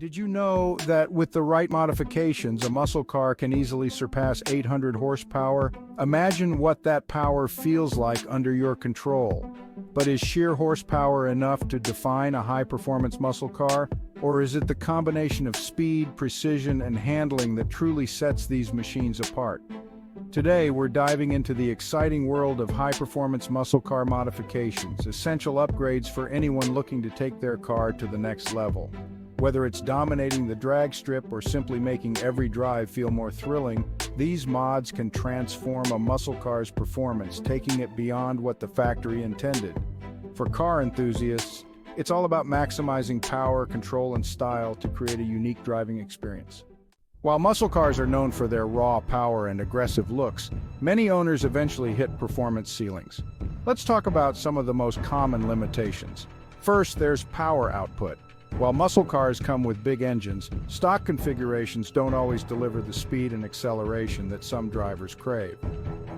Did you know that with the right modifications, a muscle car can easily surpass 800 horsepower? Imagine what that power feels like under your control. But is sheer horsepower enough to define a high-performance muscle car? Or is it the combination of speed, precision, and handling that truly sets these machines apart? Today, we're diving into the exciting world of high-performance muscle car modifications, essential upgrades for anyone looking to take their car to the next level. Whether it's dominating the drag strip or simply making every drive feel more thrilling, these mods can transform a muscle car's performance, taking it beyond what the factory intended. For car enthusiasts, it's all about maximizing power, control, and style to create a unique driving experience. While muscle cars are known for their raw power and aggressive looks, many owners eventually hit performance ceilings. Let's talk about some of the most common limitations. First, there's power output. While muscle cars come with big engines, stock configurations don't always deliver the speed and acceleration that some drivers crave.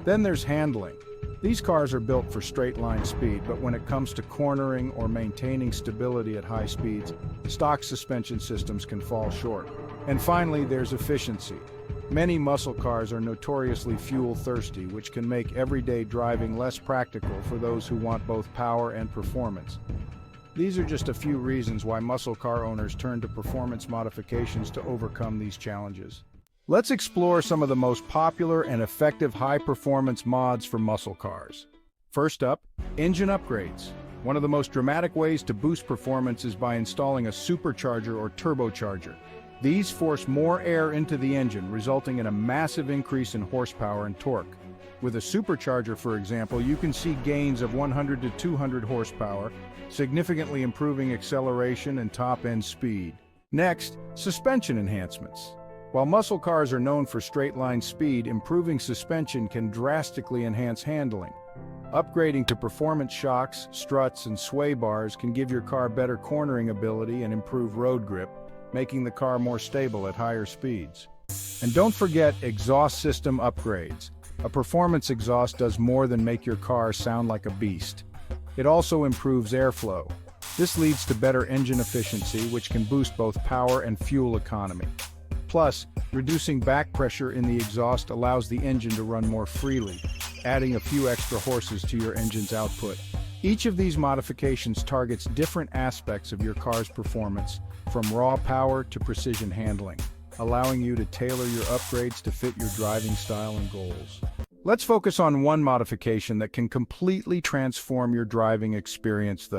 Then there's handling. These cars are built for straight-line speed, but when it comes to cornering or maintaining stability at high speeds, stock suspension systems can fall short. And finally, there's efficiency. Many muscle cars are notoriously fuel-thirsty, which can make everyday driving less practical for those who want both power and performance. These are just a few reasons why muscle car owners turn to performance modifications to overcome these challenges. Let's explore some of the most popular and effective high-performance mods for muscle cars. First up, engine upgrades. One of the most dramatic ways to boost performance is by installing a supercharger or turbocharger. These force more air into the engine, resulting in a massive increase in horsepower and torque. With a supercharger, for example, you can see gains of 100 to 200 horsepower, significantly improving acceleration and top-end speed. Next, suspension enhancements. While muscle cars are known for straight-line speed, improving suspension can drastically enhance handling. Upgrading to performance shocks, struts, and sway bars can give your car better cornering ability and improve road grip, making the car more stable at higher speeds. And don't forget exhaust system upgrades. A performance exhaust does more than make your car sound like a beast. It also improves airflow. This leads to better engine efficiency, which can boost both power and fuel economy. Plus, reducing back pressure in the exhaust allows the engine to run more freely, adding a few extra horses to your engine's output. Each of these modifications targets different aspects of your car's performance, from raw power to precision handling, allowing you to tailor your upgrades to fit your driving style and goals. Let's focus on one modification that can completely transform your driving experience.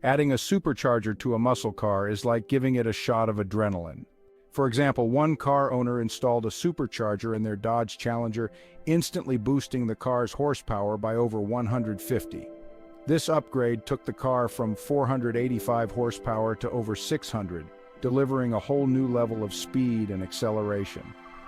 Adding a supercharger to a muscle car is like giving it a shot of adrenaline. For example, one car owner installed a supercharger in their Dodge Challenger, instantly boosting the car's horsepower by over 150. This upgrade took the car from 485 horsepower to over 600, delivering a whole new level of speed and acceleration.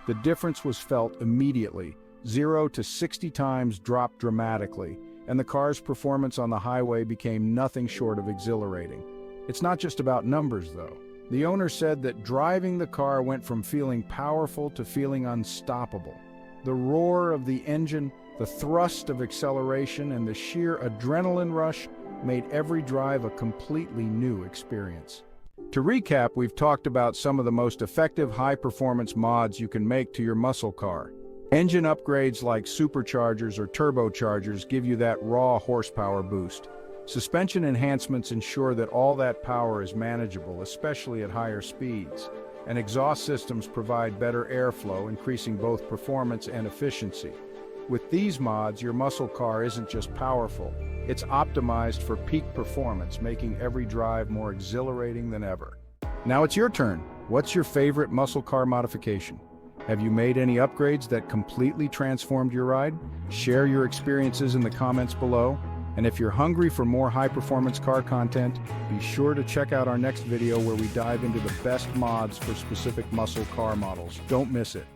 The difference was felt immediately. 0 to 60 times dropped dramatically, and the car's performance on the highway became nothing short of exhilarating. It's not just about numbers, though. The owner said that driving the car went from feeling powerful to feeling unstoppable. The roar of the engine, the thrust of acceleration, and the sheer adrenaline rush made every drive a completely new experience. To recap, we've talked about some of the most effective high-performance mods you can make to your muscle car. Engine upgrades like superchargers or turbochargers give you that raw horsepower boost. Suspension enhancements ensure that all that power is manageable, especially at higher speeds. And exhaust systems provide better airflow, increasing both performance and efficiency. With these mods, your muscle car isn't just powerful, it's optimized for peak performance, making every drive more exhilarating than ever. Now it's your turn. What's your favorite muscle car modification? Have you made any upgrades that completely transformed your ride? Share your experiences in the comments below. And if you're hungry for more high-performance car content, be sure to check out our next video where we dive into the best mods for specific muscle car models. Don't miss it.